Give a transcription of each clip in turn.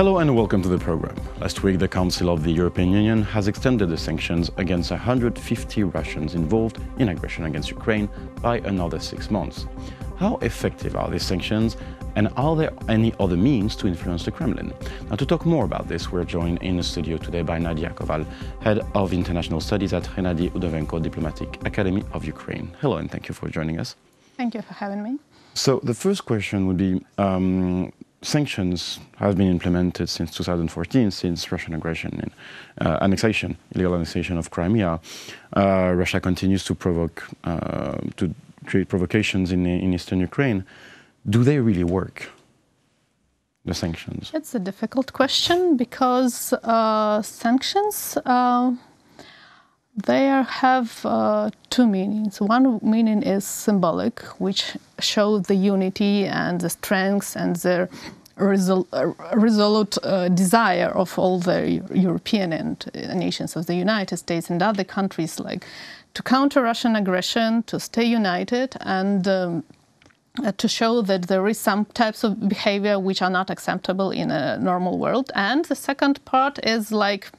Hello and welcome to the program. Last week, the Council of the European Union has extended the sanctions against 150 Russians involved in aggression against Ukraine by another 6 months. How effective are these sanctions, and are there any other means to influence the Kremlin? Now, to talk more about this, we're joined in the studio today by Nadiia Koval, Head of International Studies at Hennadii Udovenko Diplomatic Academy of Ukraine. Hello, and thank you for joining us. Thank you for having me. So the first question would be, sanctions have been implemented since 2014, since Russian aggression and illegal annexation of Crimea. Russia continues to create provocations in eastern Ukraine. Do they really work, the sanctions? It's a difficult question because sanctions, they have two meanings. One meaning is symbolic, which shows the unity and the strength and the resolute desire of all the European and nations of the United States and other countries, like to counter Russian aggression, to stay united, and to show that there is some types of behavior which are not acceptable in a normal world. And the second part is like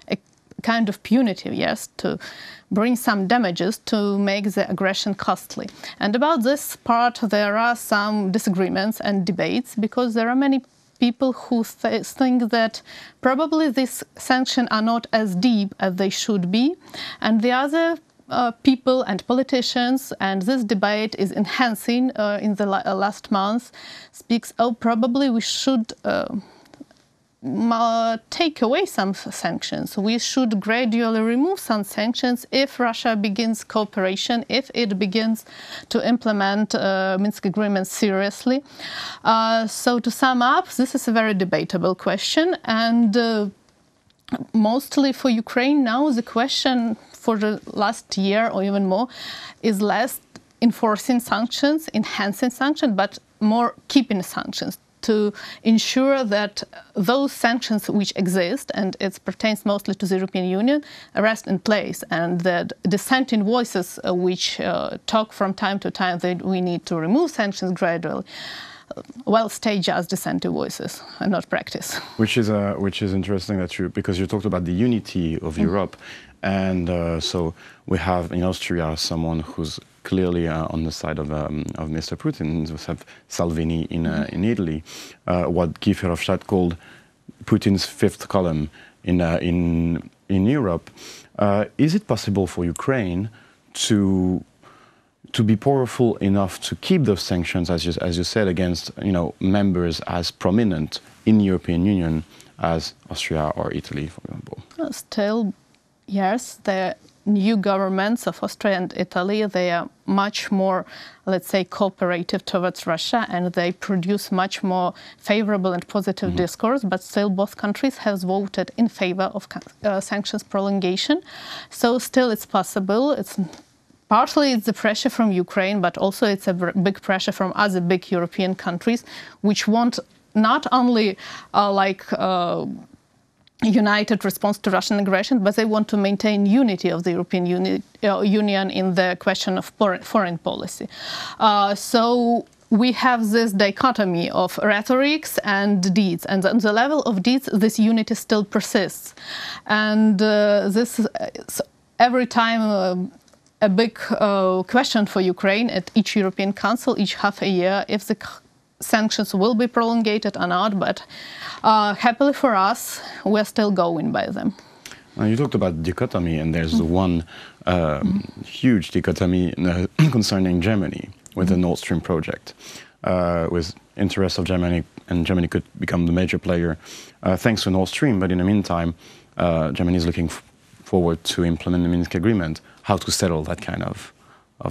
a kind of punitive, yes, to bring some damages to make the aggression costly. And about this part, there are some disagreements and debates, because there are many people who think that probably these sanctions are not as deep as they should be. And the other people and politicians, and this debate is enhancing in the last month, speaks, oh, probably we should take away some sanctions. We should gradually remove some sanctions if Russia begins cooperation, if it begins to implement Minsk agreements seriously. So to sum up, this is a very debatable question, and mostly for Ukraine now, the question for the last year or even more is less enforcing sanctions, enhancing sanctions, but more keeping sanctions, to ensure that those sanctions which exist, and it pertains mostly to the European Union, rest in place, and that dissenting voices which talk from time to time that we need to remove sanctions gradually, well, stay just dissenting voices and not practice. Which is interesting, that's true, because you talked about the unity of Europe, and so we have in Austria someone who's clearly on the side of Mr. Putin. We have Salvini in Italy, what Guy Verhofstadt called Putin's fifth column in Europe. Is it possible for Ukraine to be powerful enough to keep those sanctions, as you said, against members as prominent in the European Union as Austria or Italy, for example? Still, yes, the new governments of Austria and Italy, they are much more, let's say, cooperative towards Russia, and they produce much more favorable and positive discourse, but still both countries have voted in favor of sanctions prolongation. So still it's possible. Partly it's the pressure from Ukraine, but also it's a big pressure from other big European countries, which want not only united response to Russian aggression, but they want to maintain unity of the European Union in the question of foreign policy. So we have this dichotomy of rhetorics and deeds, and on the level of deeds, this unity still persists. And this is every time a big question for Ukraine at each European Council, each half a year, if the sanctions will be prolonged or not, but happily for us, we're still going by them. You talked about dichotomy, and there's one huge dichotomy concerning Germany with the Nord Stream project, with interests of Germany, and Germany could become the major player thanks to Nord Stream, but in the meantime, Germany is looking forward to implement the Minsk agreement. How to settle that kind of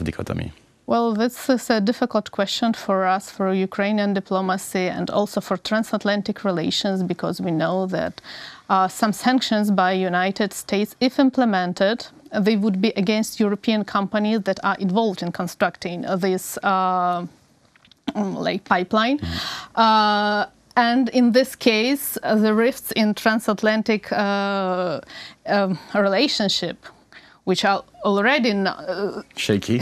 dichotomy? Well, this is a difficult question for us, for Ukrainian diplomacy, and also for transatlantic relations, because we know that some sanctions by United States, if implemented, they would be against European companies that are involved in constructing this pipeline. And in this case, the rifts in transatlantic relationship which are already shaky,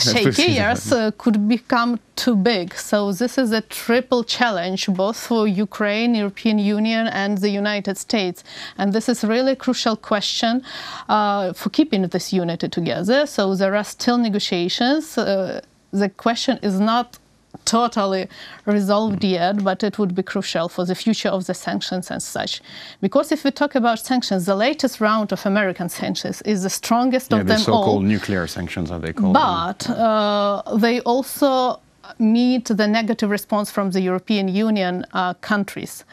yes, could become too big. So this is a triple challenge, both for Ukraine, European Union, and the United States. And this is really a crucial question for keeping this unity together. So there are still negotiations. The question is not totally resolved yet, but it would be crucial for the future of the sanctions and such. Because if we talk about sanctions, the latest round of American sanctions is the strongest of them all. The so-called nuclear sanctions, are they called? But they also meet the negative response from the European Union countries.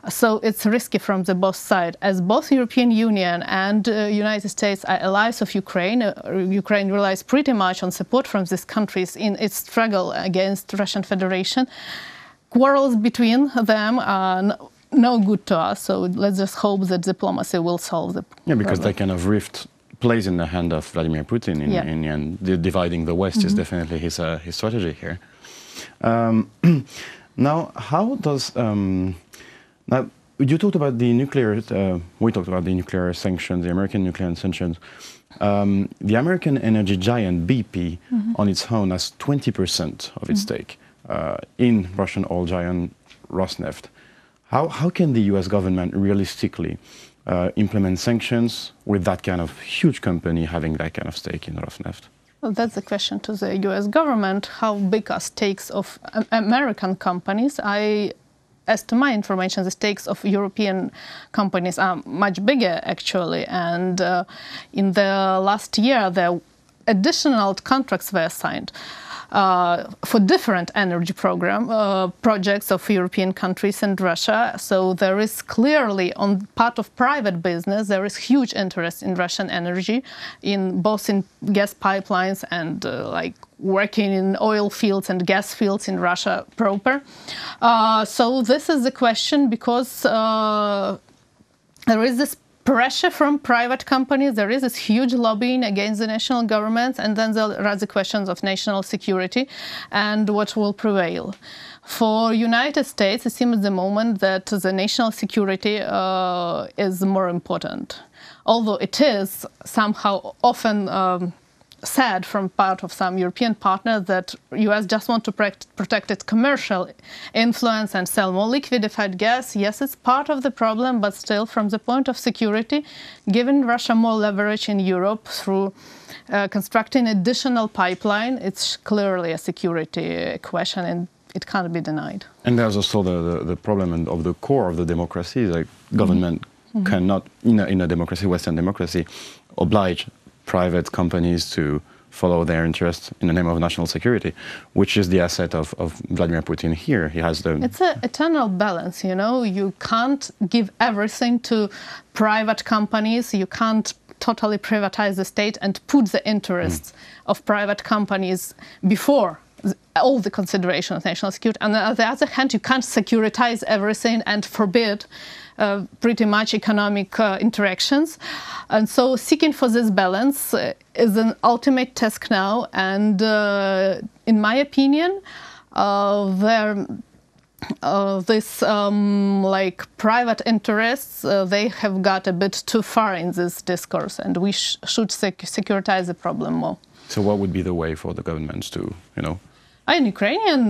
So it's risky from the both sides. As both European Union and United States are allies of Ukraine, Ukraine relies pretty much on support from these countries in its struggle against Russian Federation. Quarrels between them are no good to us, so let's just hope that diplomacy will solve the problem. Yeah, because that kind of rift plays in the hand of Vladimir Putin in the end. Dividing the West is definitely his strategy here. Now, how does... Now, you talked about the nuclear, we talked about the nuclear sanctions, the American nuclear sanctions. The American energy giant BP on its own has 20% of its stake in Russian oil giant Rosneft. How can the US government realistically implement sanctions with that kind of huge company having that kind of stake in Rosneft? Well, that's the question to the US government. How big are stakes of American companies? As to my information, the stakes of European companies are much bigger, actually. And in the last year, the additional contracts were signed for different energy projects of European countries and Russia. So there is clearly, on part of private business, there is huge interest in Russian energy, both in gas pipelines and like working in oil fields and gas fields in Russia proper. So this is the question, because there is this pressure from private companies, there is this huge lobbying against the national governments, and then there are the questions of national security and what will prevail. For United States, it seems at the moment that the national security is more important, although it is somehow often said from part of some European partners that US just want to protect its commercial influence and sell more liquefied gas. Yes, it's part of the problem, but still, from the point of security, giving Russia more leverage in Europe through constructing additional pipeline, it's clearly a security question, and it can't be denied. And there's also the problem of the core of the democracy, like government cannot, in a democracy, Western democracy, oblige private companies to follow their interests in the name of national security, which is the asset of Vladimir Putin here. He has the... It's an eternal balance, you know. You can't give everything to private companies. You can't totally privatize the state and put the interests of private companies before all the consideration of national security. And on the other hand, you can't securitize everything and forbid pretty much economic interactions. And so seeking for this balance is an ultimate task now. And in my opinion, like private interests, they have got a bit too far in this discourse, and we should securitize the problem more. So what would be the way for the governments to, An Ukrainian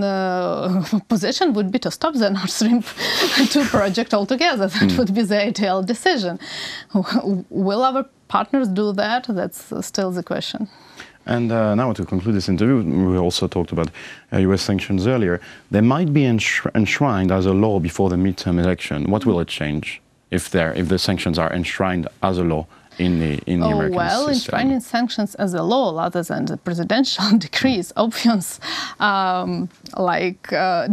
position would be to stop the Nord Stream 2 project altogether. That would be the ideal decision. Will our partners do that? That's still the question. And now, to conclude this interview, we also talked about US sanctions earlier. They might be enshrined as a law before the midterm election. What will it change if the sanctions are enshrined as a law in the American system? Enshrining sanctions as a law, rather than the presidential decrees, obvious,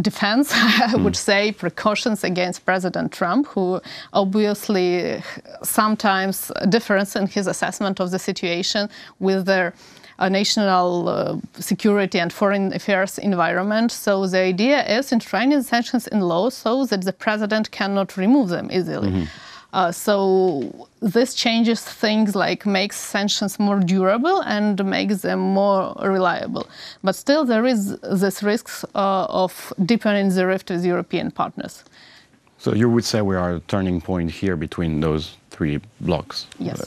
defense, I would say, precautions against President Trump, who obviously sometimes differs in his assessment of the situation with their national security and foreign affairs environment. So the idea is enshrining sanctions in law so that the president cannot remove them easily. So this changes things, like makes sanctions more durable and makes them more reliable. But still there is this risk of deepening the rift with European partners. So you would say we are at a turning point here between those three blocks? Yes.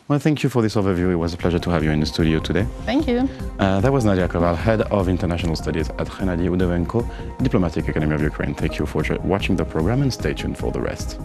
Well, thank you for this overview. It was a pleasure to have you in the studio today. Thank you. That was Nadiia Koval, Head of International Studies at Hennadii, Udovenko, Diplomatic Academy of Ukraine. Thank you for watching the program and stay tuned for the rest.